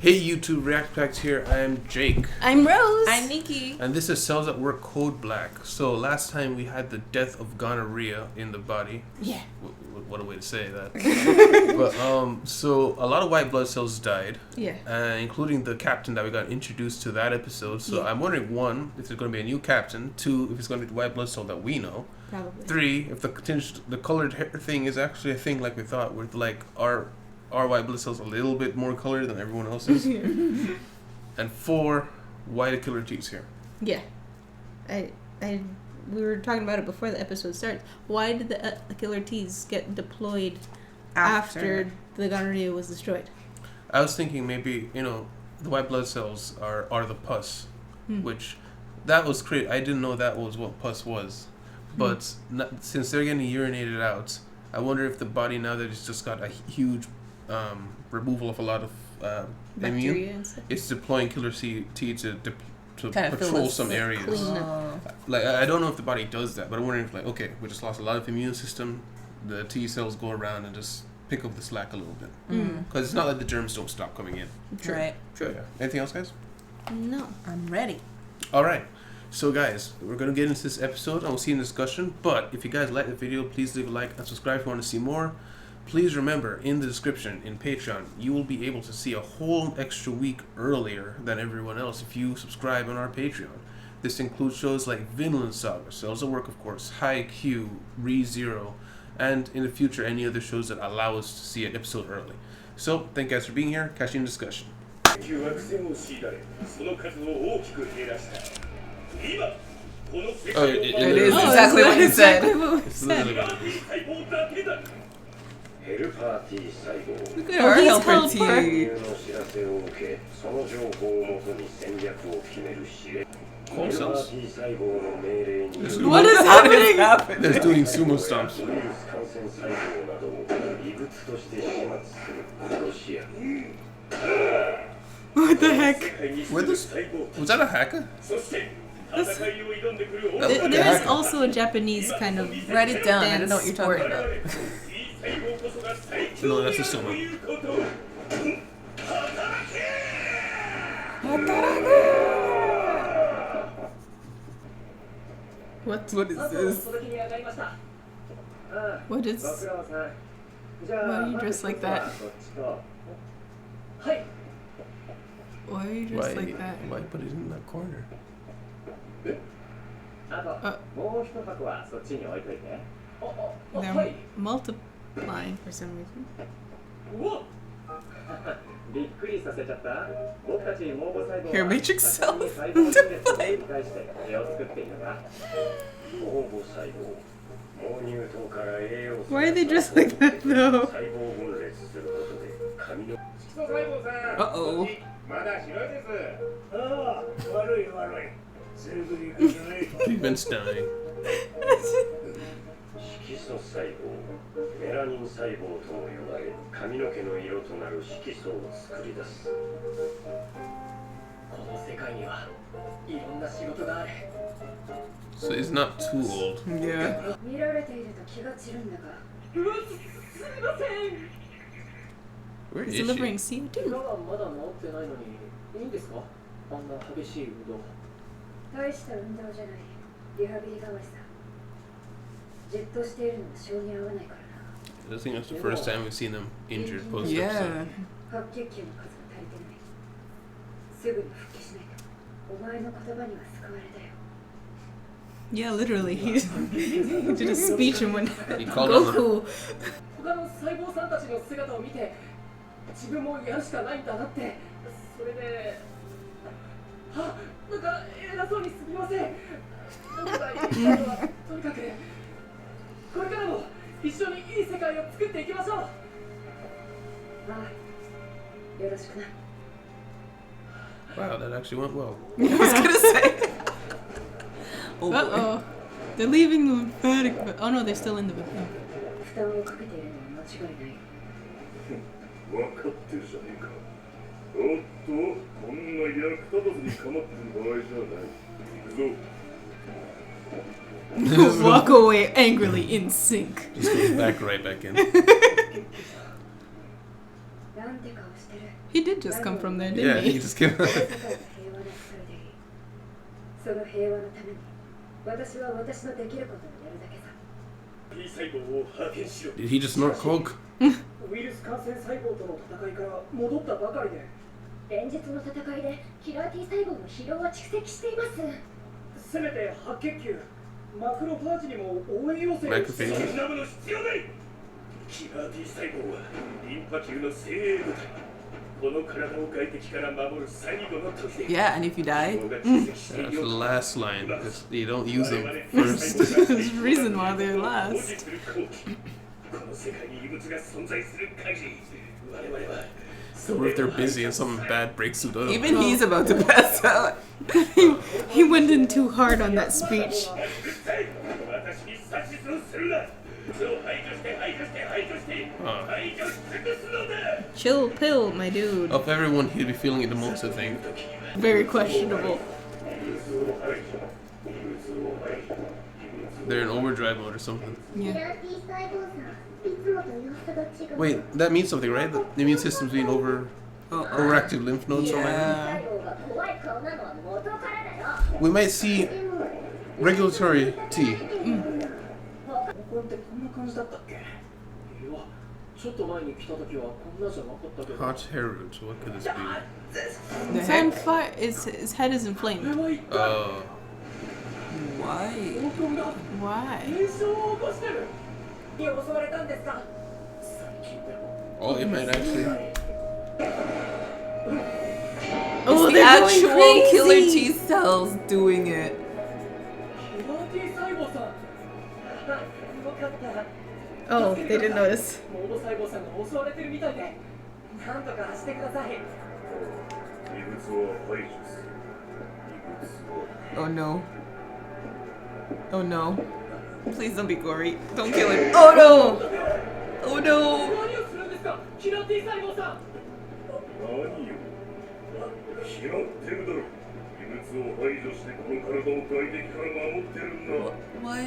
Hey YouTube, React Packs here. I'm Jake. I'm Rose. I'm Nikki. And this is Cells at Work Code Black. So last time we had the death of gonorrhea in the body. Yeah. What a way to say that. But so a lot of white blood cells died. Yeah. Including the captain that we got introduced to that episode. So Yeah. I'm wondering, one, if there's going to be a new captain. Two, if it's going to be the white blood cell that we know. Probably. Three, if the colored hair thing is actually a thing like we thought, with like our white blood cells a little bit more colored than everyone else's. And four, why the killer T's here? Yeah. We were talking about it before the episode starts. Why did the killer T's get deployed after the gonorrhea was destroyed? I was thinking maybe, the white blood cells are the pus, which that was great. I didn't know that was what pus was. But since they're getting urinated out, I wonder if the body, now that it's just got a huge removal of a lot of immune, it's deploying killer T to patrol some areas. Like, I don't know if the body does that, but I'm wondering if, like, okay, we just lost a lot of immune system, the T cells go around and just pick up the slack a little bit. Because it's not like the germs don't stop coming in. Sure. Right. Sure, yeah. Anything else, guys? No. I'm ready. All right. So, guys, we're going to get into this episode and we'll see in discussion. But if you guys like the video, please leave a like and subscribe if you want to see more. Please remember, in the description, in Patreon, you will be able to see a whole extra week earlier than everyone else if you subscribe on our Patreon. This includes shows like Vinland Saga, Cells at Work, of course, High Q, ReZero, and in the future, any other shows that allow us to see an episode early. So, thank you guys for being here. Catch you in discussion. It is exactly what he said. It's literally what it is. Look at our helper T. Cold cells. What is happening? They're doing sumo stomps. What the heck? Was that a hacker? There is also a Japanese kind of Write it down. I don't know what you're talking about. No, that's a sumo. What? What is this? What is? Why are you dressed like that? Why are you dressed like that? Why put it in that corner? They're multiplying for some reason. Hair matrix cells. Why are they dressed like that though? Uh-oh. Pigment's dying. So it's not too old. Yeah. Where is Delivering she? CO2. 大した運動じゃない。リハビリ代わりさ。じっとしているのは性に合わないからな。 I think that's the first time we've seen them injured post Yeah. episode. 白血球の数が足りてない。すぐに復帰しないと。お前の言葉には救われたよ。 Yeah, literally. He did a speech and went, He called on them. Goku. 他の細胞さんたちの姿を見て自分もやるしかないんだなって。それでなんか偉そうにすみません。僕が言いたいのはとにかくこれからも一緒にいい世界を作っていきましょう。ああ、よろしくな。 Wow, that actually went well. I was gonna say. Oh boy. Uh-oh. They're leaving the lymphatic. Oh no, they're still in the. 負担をかけているのは間違いない。分かってるじゃねえか。おっと、こんな役立たずに構ってる場合じゃない。行くぞ。 Walk away angrily in sync. Just goes back right back in. 団て顔してる。 He did just come from there, Yeah, didn't he he? just came. 世界が平和でそれでいい。その平和のために私は私のできることをやるだけさ。 T 細胞を派遣しろ。 Did he just snort coke? ウイルス感染細胞との戦いから戻ったばかりで、連日の戦いでキラー T 細胞の疲労は蓄積しています。せめて白血球、マクロファージにも応援要請を Macrophage. そんなもの必要ない。キラー T 細胞はリンパ球の精鋭部隊。この体を外敵から守る最後の時で。 Yeah, and if you die, 疲労が蓄積してい That's る the よ。 last line because you don't use them first. There's a reason why they're 保 last. 持する後期。この世界に異物が存在する限り、我々は Or if they're busy and something bad breaks through the. even he's about to pass out. He went in too hard on that speech. 私に指図をするな。排除して排除して排除して排除し尽くすのだ。 Chill pill, my dude. Of everyone, he'd be feeling it the most, I think. Very questionable. They're in overdrive mode or something. Yeah. Wait, that means something, right? The immune system's being overactive lymph nodes or something like that? Yeah. We might see regulatory T. これってこんな感じだったっけ？いや、ちょっと前に来た時はこんなじゃなかったけど。 Hot hair roots, what could this be? The It's on heck? fire. His head is inflamed. これは一体 Why? 東京が Why? 炎症を起こしてる。に襲われたんですか？最近でも。 Oh, it might actually. Oh, It's the they're going actual killer crazy. T cells doing it. キラー T 細胞さん。よかった。 Oh, they didn't notice. モード細胞さんが襲われてるみたいで、なんとかしてください。異物を排除する。異物を Oh no. Oh no. Please don't be gory. Don't kill him. Oh no! Oh no! 何をするんですか？キラー T 細胞さん。何よ。決まってるだろ。異物を排除してこの体を外敵から守ってるんだ。 What?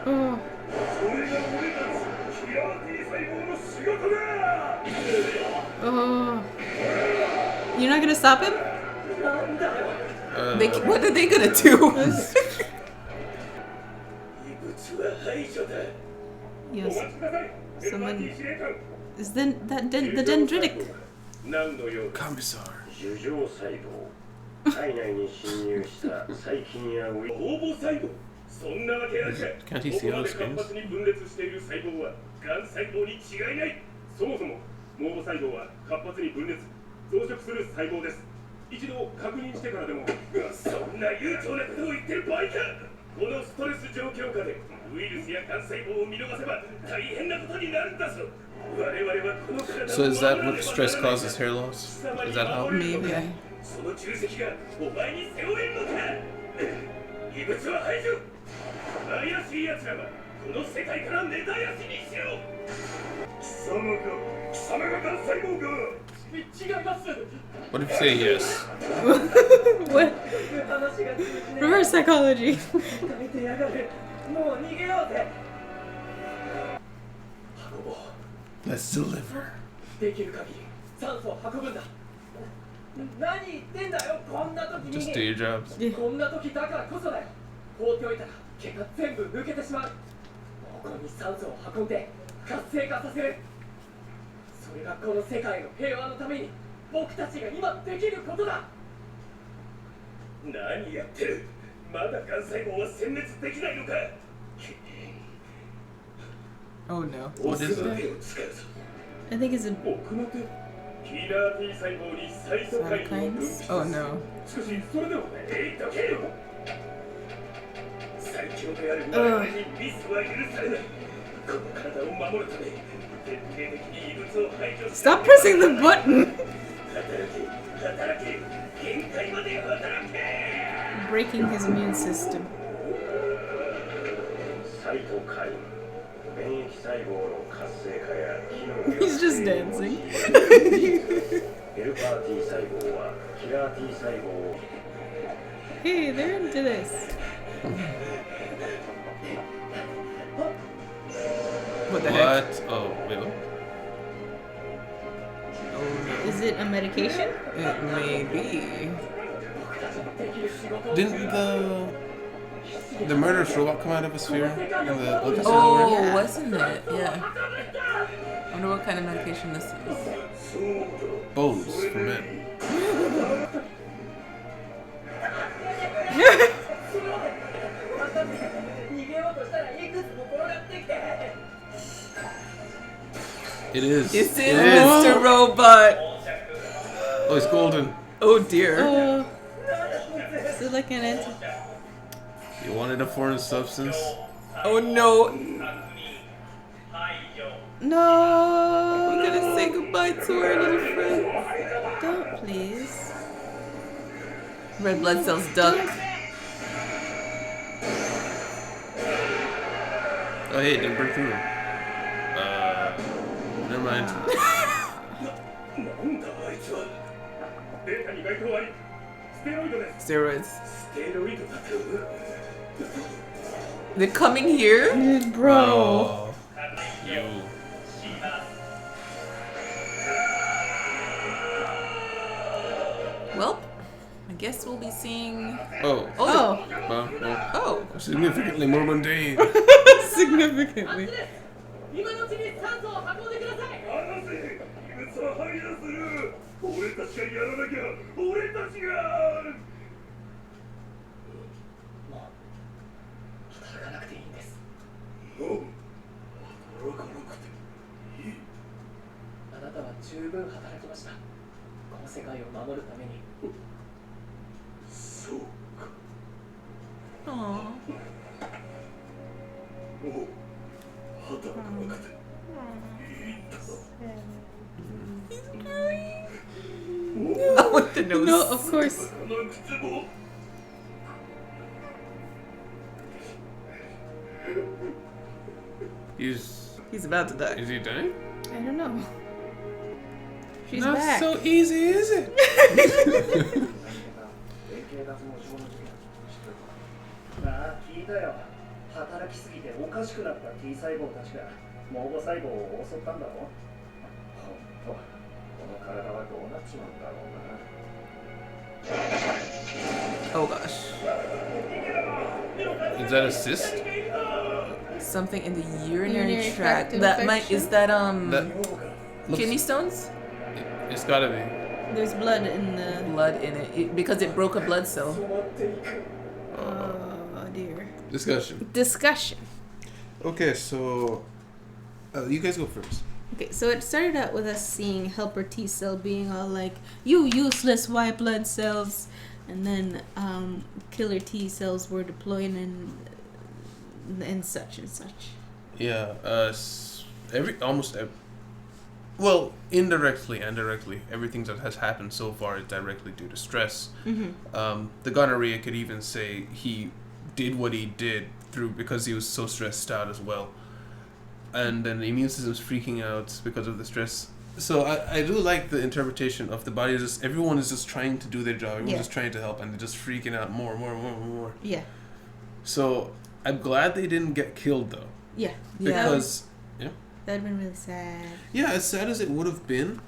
Oh. それが俺たちキラー T 細胞の仕事だ。 Oh. You're not gonna stop him? なんだよ。 What are they gonna do? 異物は排除だ。お Yes. 待ちください。 Someone- 司令官。 Is then that the dendritic? 何の用だ。 Commissar. 樹状細胞。体内に侵入した細菌やウイルス。応募細胞。そんなわけあるか。 Can't he see ここ all ま the で活 screens? 発に分裂している細胞はがん細胞に違いない。そもそも毛母細胞は活発に分裂増殖する細胞です。一度確認してからでも。そんな悠長なことを言ってる場合か。このストレス状況下でウイルスやがん細胞を見逃せば大変なことになるんだぞ。我々はこの体を So is that what stress causes hair loss? Is that how? Maybe. その重責がお前に背負えるのか。異物は排除。怪しい奴らはこの世界から根絶やしにしろ。貴様ががん細胞か。違います。 What if you say yes? What? 話が通じねえ。 Reverse psychology. 書いてやがる。もう逃げようぜ。運ぼう。 Let's deliver. できる限り酸素を運ぶんだ。何言ってんだよ、こんな時 Just に。 do your jobs. こんな時だからこそだよ。放っておいたら毛が全部抜けてしまう。ここに酸素を運んで活性化させる。それがこの世界の平和のために僕たちが今できることだ。何やってる。まだがん細胞は殲滅できないのか。 Oh no. What is 奥の that? 手を使うぞ。 I think it's a 奥の手。キラー T 細胞に最素回路を分泌する。 Oh no. しかしそれでもどけよ。最強である我々にミスは許されない。この体を守るため徹底的に異物を排除する。 Stop pressing the button. 働け限界まで働け。 Breaking his immune system. サイトカイン免疫細胞の活性化や機能 He's just dancing. ヘルパー T 細胞はキラー T 細胞を Hey, they're into this. What the heck? What? Oh, wait. What? it a medication? It may be. Didn't the murderous robot come out of a sphere in the Lucas Oh, Yeah. wasn't it? Yeah. I wonder what kind of medication this is. Bones for men. It is. This is It Mr. Robot. Oh, it's golden. Oh dear. Oh. Is it like an anti? You wanted a foreign substance? Oh no. No. We're gonna say goodbye to our little friend. Don't, please. Red blood cells duck. Oh, hey, it didn't break through. Never mind. なんだあいつは。データに該当あり。ステロイドです。 Steroids. ステロイドだと。 They're coming here? Bro. Oh, you. Well, I guess we'll be seeing. Oh. Oh. Well, significantly more mundane. Significantly. 今のうちに酸素を運んでください。離せ。異物は排除する。俺たちがやらなきゃ。俺たちが。もう働かなくていいんです。もう働かなくていい。あなたは十分働きました。この世界を守るために。そうか。 Aww. もう働かなくていいんだ。 I want the nose. No, of course. 働かなくても。 He's about to die. Is he dying? I don't know. She's Not back. so easy, is it? ああ、聞いたよ。働きすぎておかしくなった T 細胞たちが毛母細胞を襲ったんだろ。ほんと、この体はどうなっちまうんだろうな。 Oh gosh. Is that a cyst? Something in the urinary Urinary tract. tract That might infection? is that That looks, kidney stones? It's gotta be. There's blood in the. Blood in it, because it broke a blood cell. Oh dear. Discussion. Discussion. Okay, so you guys go first. Okay, so it started out with us seeing helper T cell being all like, "You useless white blood cells," and then killer T cells were deployed and such and such. Yeah. Well, indirectly and directly, everything that has happened so far is directly due to stress. Mm-hmm. The gonorrhea could even say he did what he did because he was so stressed out as well. And then the immune system's freaking out because of the stress. So I do like the interpretation of the body. Everyone is just trying to do their job. Everyone's just trying to help, and they're just freaking out more. Yeah. So I'm glad they didn't get killed though. Yeah. Because That'd been really sad. yeah, as sad as it would have been,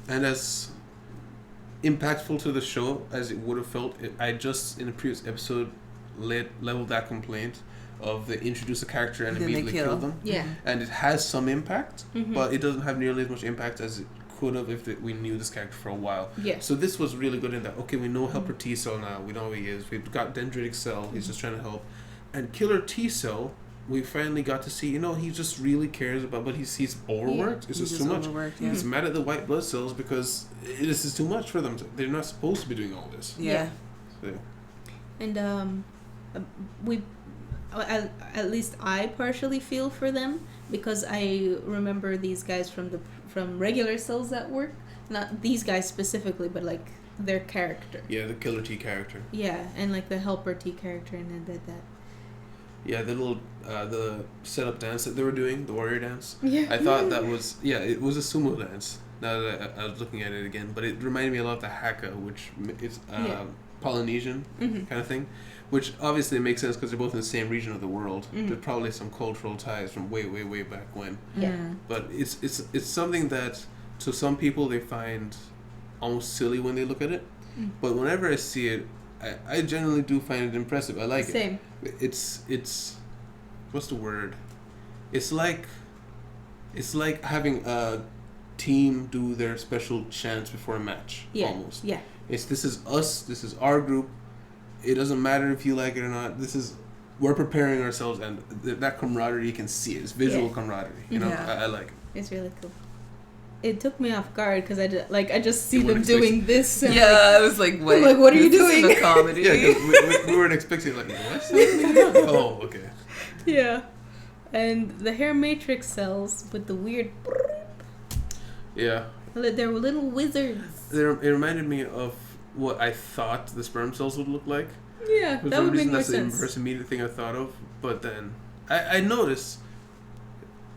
and as impactful to the show as it would have felt, I just in a previous episode leveled that complaint of they introduce a character and Then they immediately kill them. Yeah. And it has some impact, Mhm. but it doesn't have nearly as much impact as it could have if we knew this character for a while. Yeah. So this was really good in that, okay, we know helper T cell now, we know who he is, we've got dendritic cell, he's just trying to help. And killer T cell, we finally got to see, he just really cares about, but he's overworked. It's just too much. Yeah. He's mad at the white blood cells because this is too much for them. They're not supposed to be doing all this. Yeah. So, And at least I partially feel for them because I remember these guys from regular cells at work. Not these guys specifically, but like their character. yeah, the killer T character. Yeah, and like the helper T character, and then did that. Yeah, the little the setup dance that they were doing, the warrior dance. Yeah. I thought that was it was a sumo dance. Now that I was looking at it again, but it reminded me a lot of the haka, which is Polynesian kind of thing, which obviously makes sense because they're both in the same region of the world. There's probably some cultural ties from way back when. Yeah. But it's something that to some people they find almost silly when they look at it. But whenever I see it, I generally do find it impressive. I like Same. it. It's what's the word? It's like having a team do their special chants before a match. Yeah. Almost. Yeah. This is us. This is our group. It doesn't matter if you like it or not. We're preparing ourselves, and that camaraderie, you can see it. It's visual camaraderie. You know, Yeah. I like it. It's really cool. It took me off guard because I just see You them weren't doing this. And Yeah, I was like, wait. like, what are you this isn't doing? a comedy. Yeah, 'cause we weren't expecting like what's happening? Oh, okay. Yeah. And the hair matrix cells with the weird. Yeah. They were little wizards. It reminded me of what I thought the sperm cells would look like. Yeah, For that some would make reason, more that's the sense. first immediate thing I thought of. But then I noticed.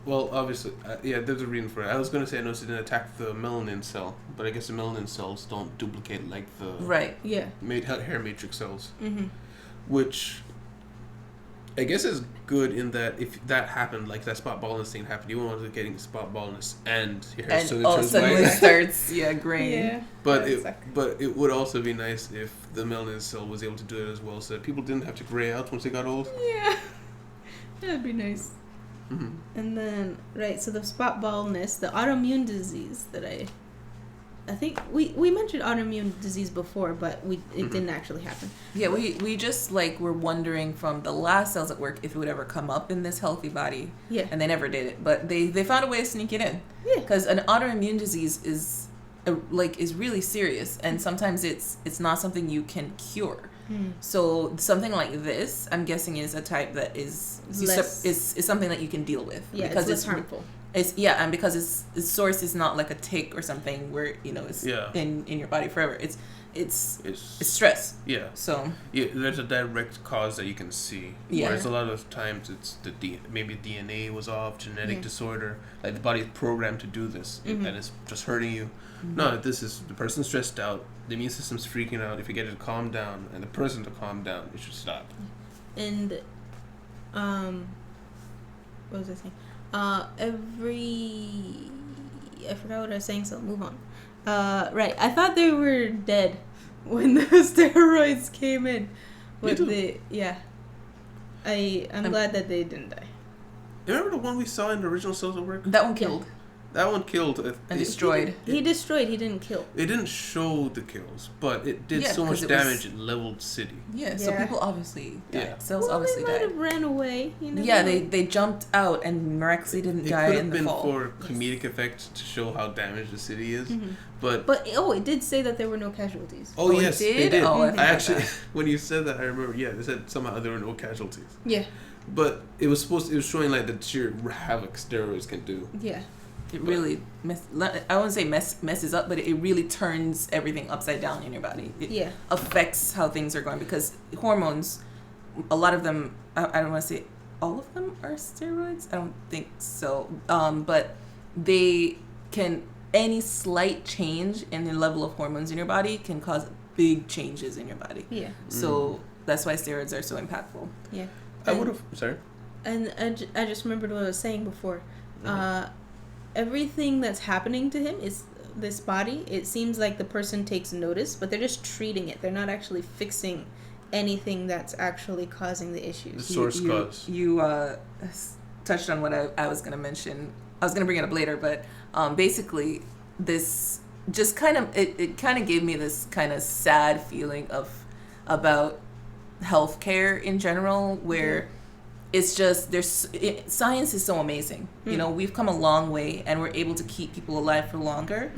Well, obviously, there's a reason for it. I was going to say I noticed it didn't attack the melanin cell, but I guess the melanin cells don't duplicate like the Right. Yeah. hair matrix cells, Mm-hmm. which I guess is good in that if that happened, like that spot baldness thing happened, you won't want to getting spot baldness and your hair And turns suddenly white. starts, graying. Yeah. But Yeah, it exactly. but it would also be nice if the melanin cell was able to do it as well, so that people didn't have to gray out once they got old. Yeah. That'd be nice. Mm-hmm. And then, right, so the spot baldness, the autoimmune disease that I think we mentioned autoimmune disease before, but it didn't actually happen. Yeah, we just were wondering from the last Cells at Work if it would ever come up in this healthy body. Yeah. And they never did it, but they found a way to sneak it in. Yeah. Because an autoimmune disease is really serious, and sometimes it's not something you can cure. So something like this, I'm guessing, is a type that is something that you can deal with. Yeah, because it's less harmful. And because its source is not like a tick or something where it's in your body forever. It's stress. Yeah. So there's a direct cause that you can see. Yeah. Whereas a lot of times it's maybe DNA was off, genetic disorder, like the body is programmed to do this, and it's just hurting you. No, this is the person stressed out. The immune system's freaking out. If you get it to calm down and the person to calm down, it should stop. And what was I saying? I forgot what I was saying, so I'll move on. Right, I thought they were dead when the steroids came in, but I'm glad that they didn't die. You remember the one we saw in the original Cells at Work? that one killed That one killed and destroyed. He destroyed. He didn't kill. It didn't show the kills, but it did so much damage it leveled city. Yeah, so people obviously died. Yeah. Cells Well, obviously they might died. have ran away. You know. Yeah, they jumped out and miraculously didn't die in the fall. It could have been for comedic effect to show how damaged the city is, but it did say that there were no casualties. oh yes, it they did? did. Oh, I I forgot actually, that. when you said that, I remember. Yeah, they said somehow there were no casualties, Yeah. but it was showing like the sheer havoc steroids can do. Yeah. It really I wouldn't say messes up, but it really turns everything upside down in your body. It affects how things are going because hormones, a lot of them, I don't want to say all of them are steroids. I don't think so. But they can, any slight change in the level of hormones in your body can cause big changes in your body. Yeah. So that's why steroids are so impactful. Yeah. I would have. Sorry. And I just remembered what I was saying before. Everything that's happening to him is this body. It seems like the person takes notice, but they're just treating it. They're not actually fixing anything that's actually causing the issues. The source cause. You touched on what I was going to mention. I was going to bring it up later, but basically this just kind of, it kind of gave me this kind of sad feeling about healthcare in general, where it's just science is so amazing. You know, we've come a long way and we're able to keep people alive for longer,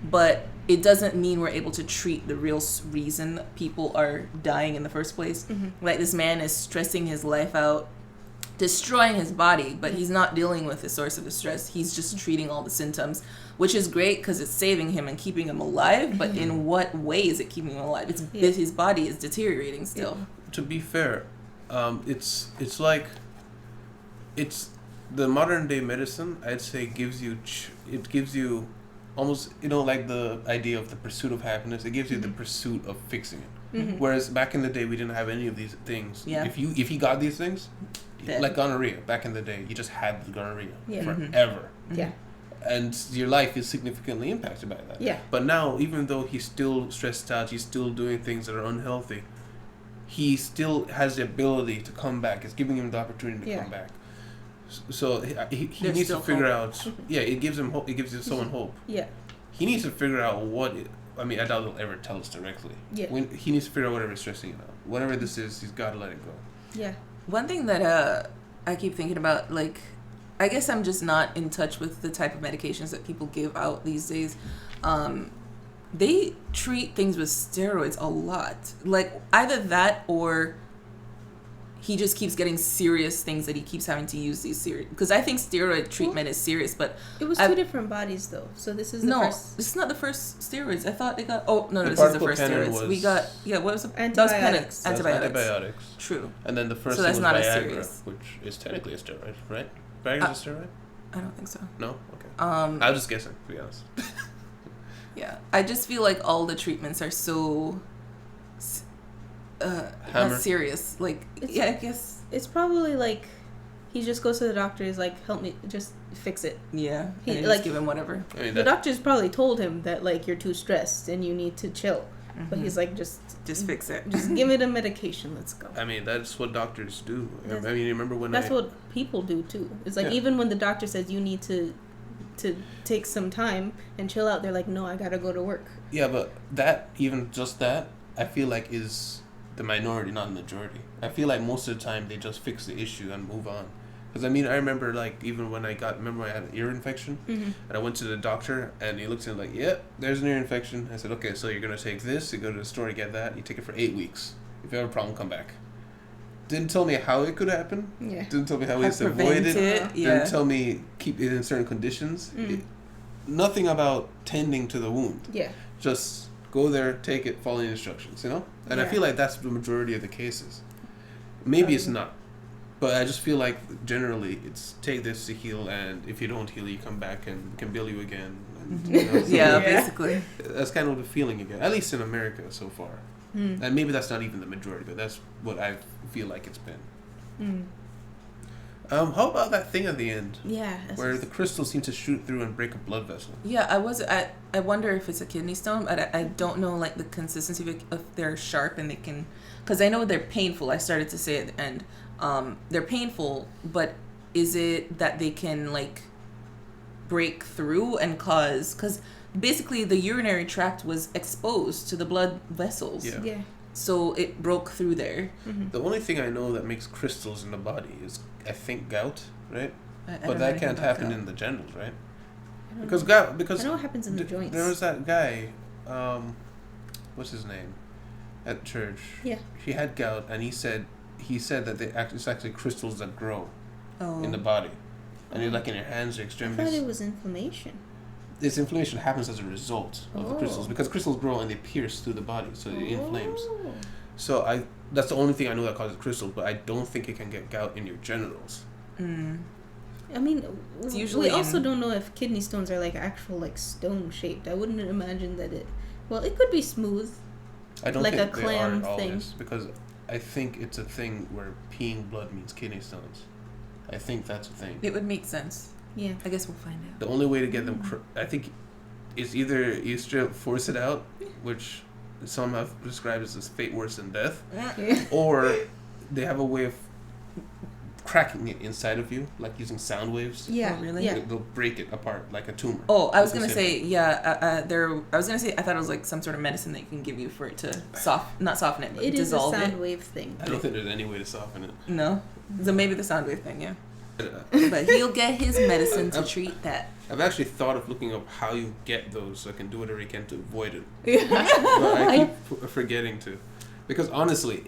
but it doesn't mean we're able to treat the real reason people are dying in the first place. Like this man is stressing his life out, destroying his body, but he's not dealing with the source of the stress. He's just treating all the symptoms, which is great because it's saving him and keeping him alive. But in what way is it keeping him alive? His body is deteriorating still. To be fair, it's the modern day medicine. I'd say gives you almost like the idea of the pursuit of happiness. It gives you the pursuit of fixing it. Whereas back in the day we didn't have any of these things. Yeah. If you got these things, Dead. like gonorrhea back in the day, you just had the gonorrhea Yeah. forever. Yeah. and your life is significantly impacted by that. Yeah. But now, even though he's still stressed out, he's still doing things that are unhealthy, he still has the ability to come back. It's giving him the opportunity to come back. So he There's needs to still figure hope. out. Yeah, it gives him hope. It gives someone hope. Yeah. He needs to figure out what. I mean, I doubt he'll ever tell us directly. Yeah. He needs to figure out whatever's stressing him out. Whatever this is, he's got to let it go. Yeah. One thing that I keep thinking about, like, I guess I'm just not in touch with the type of medications that people give out these days. They treat things with steroids a lot. Like, either that or he just keeps getting serious things that he keeps having to use these serious. Because I think steroid treatment is serious, but It was two different bodies, though. So this is the first. this is not the first steroids. I thought they got. Oh no, The this is the particle first cannon steroids. was- We got what was the Antibiotics. That was antibiotics. True. And then the first So one that's was not as Viagra, serious. which is technically a steroid, right? Viagra's a steroid? I don't think so. No? Okay. I was just guessing, to be honest. Yeah, I just feel like all the treatments are so Hammer. not serious. Like, It's- I guess. It's probably like he just goes to the doctor. He's like, "Help me, just fix it." Yeah, He- and like- just give him whatever. I mean, The that, doctor's probably told him that like you're too stressed and you need to chill, but he's like, just fix it. just give me the medication. Let's go. I mean, that's what doctors do. That's- I mean, remember when That's what people do too. It's like Yeah. even when the doctor says you need to take some time and chill out, they're like, "No, I gotta go to work." Yeah, but that, even just that, I feel like is the minority, not the majority. I feel like most of the time they just fix the issue and move on. Because, I mean, I remember, like, even when I had an ear infection, and I went to the doctor, and he looked at me like, "Yep, there's an ear infection." I said, "Okay, so you're going to take this, you go to the store, you get that, you take it for 8 weeks. If you have a problem, come back." Didn't tell me how it could happen. Yeah. Didn't tell me how How ways to avoid prevent it. it, yeah. Didn't tell me keep it in certain conditions. Nothing about tending to the wound. Yeah. Just go there, take it, follow the instructions, you know? And I Yeah. feel like that's the majority of the cases. Maybe it's not. But I just feel like generally it's take this to heal, and if you don't heal, you come back and we can bill you again. And, you know, Yeah, basically. That's kind of the feeling you get, at least in America so far. And maybe that's not even the majority, but that's what I feel like it's been. How about that thing at the end? Yeah. Where the crystals seem to shoot through and break a blood vessel. Yeah, I wonder if it's a kidney stone, but I don't know, like, the consistency of if they're sharp and they can, because I know they're painful. I started to say at the end, they're painful, but is it that they can, like, break through and cause, because basically the urinary tract was exposed to the blood vessels. Yeah. Yeah. So it broke through there. The only thing I know that makes crystals in the body is, I think, gout, right? I don't But know that anything can't about happen gout. in the genitals, right? I Because know. gout, because I know what happens in the joints. there was that guy, what's his name, at church. Yeah. He had gout, and he said that it's actually crystals that grow Oh. in the body, and they're like in your hands or I thought extremities. it was inflammation. This inflammation happens as a result of the crystals, Oh. because crystals grow and they pierce through the body, so it inflames. Oh. So that's the only thing I know that causes crystals, but I don't think it can get gout in your genitals. I mean, It's usually we also in- don't know if kidney stones are like actual like stone shaped. I wouldn't imagine that it. Well, it could be smooth. I don't Like think a they clam are thing. always, because I think it's a thing where peeing blood means kidney stones. I think that's a thing. It would make sense. Yeah. I guess we'll find out. The only way to get them, I think, is either you straight up force it out, which some have described as fate worse than death, or they have a way of cracking it inside of you, like using sound waves. Yeah. Oh, really? Yeah. They'll break it apart like a tumor. Oh, I was It's the gonna same say, thing. I was gonna say, I thought it was like some sort of medicine that you can give you for it to not soften it, but It is a dissolve sound it. wave thing. I don't think there's any way to soften it. No, so maybe the sound wave thing, yeah. But he'll get his medicine to treat that. I've actually thought of looking up how you get those so I can do whatever I can to avoid it. Yeah. But I keep forgetting to. Because honestly,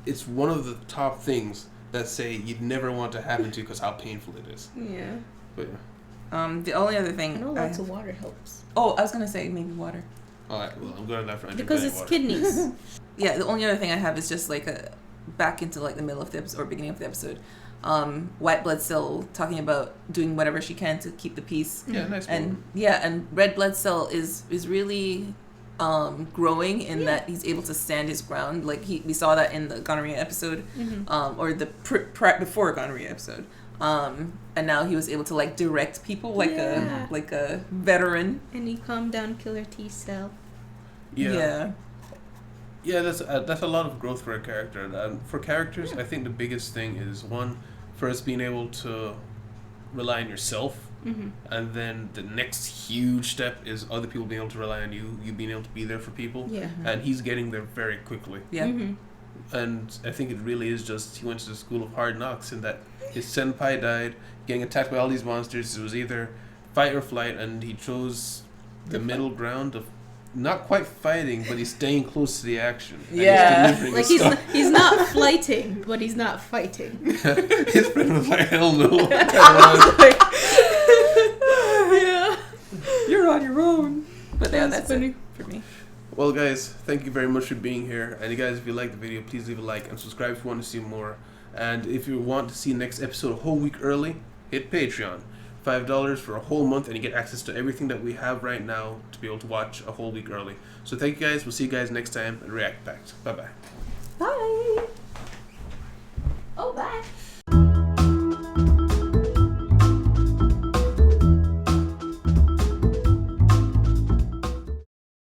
it's one of the top things that say you'd never want to happen to you because how painful it is. Yeah. But yeah. The only other I thing. know lots of water helps. Oh, I was gonna say maybe water. Alright, well, I'm going to for Because it's kidneys. Yeah, the only other thing I have is just like back into like the middle of the episode or beginning of the episode. White blood cell talking about doing whatever she can to keep the peace. Yeah, nice And and red blood cell is really growing in that he's able to stand his ground. Like we saw that in the gonorrhea episode, or the before gonorrhea episode. And now he was able to like direct people like Yeah. a veteran. And he calmed down Killer T Cell. Yeah. Yeah, that's a lot of growth for a character. And for characters, I think the biggest thing is one, first being able to rely on yourself, and then the next huge step is other people being able to rely on you. You being able to be there for people. Yeah. And he's getting there very quickly. Yeah. And I think it really is just he went to the school of hard knocks, in that his senpai died, getting attacked by all these monsters. It was either fight or flight, and he chose the middle ground of not quite fighting, but he's staying close to the action. And Yeah. he's delivering Like his stuff. he's not flighting, but he's not fighting. His friend was like, hell no. Yeah. You're on your own. But yeah, that's funny. it for me. Well, guys, thank you very much for being here. And you guys, if you like the video, please leave a like and subscribe if you want to see more. And if you want to see the next episode a whole week early, hit Patreon. $5 for a whole month, and you get access to everything that we have right now to be able to watch a whole week early. So thank you guys. We'll see you guys next time at React Pact. Bye-bye.